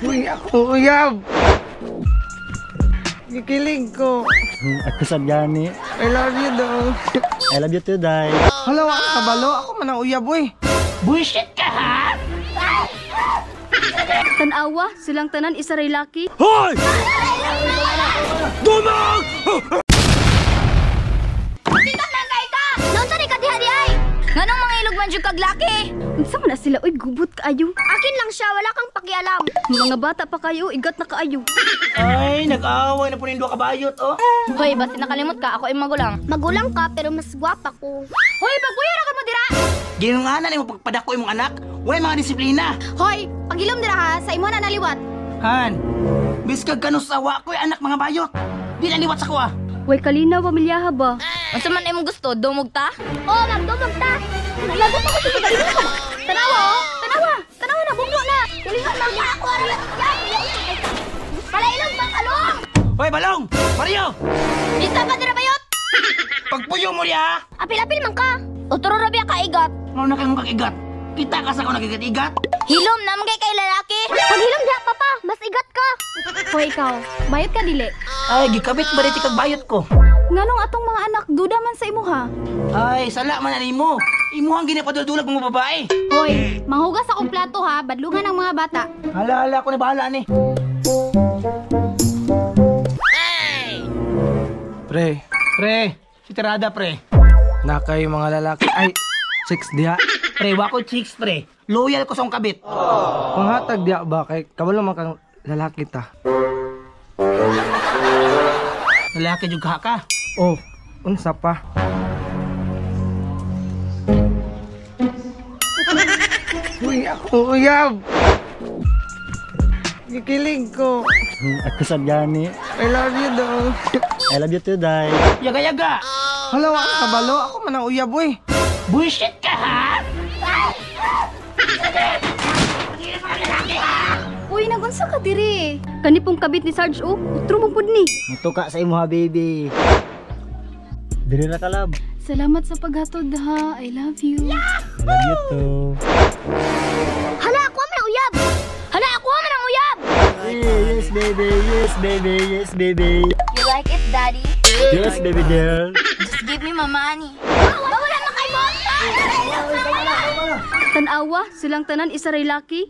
Uy, ako uyab. Gikilig ko. Ako sabyani. I love you daw. I love you too, Day. Hala, wala ka kabalo. Ako man ang uyab, uy. Bullshit ka, ha? Tanawa, silang tanan isa ray laki. Hoy! Dumag! Dito na kay ka! Noon sa ka diha di ay! Nganong mga ilog man jud kag laki? Unsa man na sila uy gubot kaayo? Akin lang siya, wala kang pakialam. Mga bata pa kayo, igat na kaayo. Ay, nag-aaway na po nindo kabayot, oh. Hoy, basta nakalimot ka, ako ay magulang. Magulang ka pero mas gwapa ko. Hoy, pagbuyo ra ka mo dira. Ginunganan mo pagpadako imong anak. Wala mga disiplina. Hoy, pagilom dira ha, sa imo na naliwat. Han, biskag kanus awa ko anak mga bayot. Di na liwat sa ko, ah. Way kalinaw pamilyaha ba? Unsa man imong gusto, dumog ta? Oo, magdumog ta. Nalagot ako sa pagdumog. Tanawa, oh. Tanawa. Tanawa na, bugno na. Tulingan lang niya ako. Palailog bang along? Hoy, Balong! Mario! Bisa pa dira bayot? Pagpuyo mo niya! Apil-apil man ka. Uturo ra biya ka igat. Ano na kayong kakigat? Kita ka sa ako nagigat-igat? Hilom na man kay lalaki. Pag hilom diha papa, mas igat ka. Hoy ikaw, bayot ka dili. Ay, gikabit ba dito kag bayot ko? Nganong atong mga anak duda man sa imuha? Ay, sala man ani mo. Imuhang ginapaduldulag mga babae. Hoy, manghugas akong plato ha, badlungan ang mga bata. Hala, ako na bahala ni. Pre, Si Tirada, pre. na kayo mga lalaki. Ay, chicks diha. Pre, wako chicks, pre. Loyal ko sa akong kabit. Panghatag diha ba kay kabalo man kang lalaki ta. Lalaki jud ka. Oh, unsa pa? Uy, ako uyab. Gikilig ko. Ako sabyani. I love you daw. I love you too, Day. Yaga-yaga. Hala, wala ka kabalo. Ako man ang uyab, uy. Bullshit ka, ha? Uy, nagunsa ka diri. Kani pong kabit ni Sarge o, utro mong pud ni. Mutuka sa imo ha, baby. Diri ra ka, love. Salamat sa paghatod ha. I love you. I love you too. Hala, ako man ang uyab. Hala, ako man ang uyab. Yes, baby. Yes, baby. Yes, baby. You like it, daddy? Yes, baby girl. Just give me my money. Bawala na kay mo. Tanawa, silang tanan isa ray laki.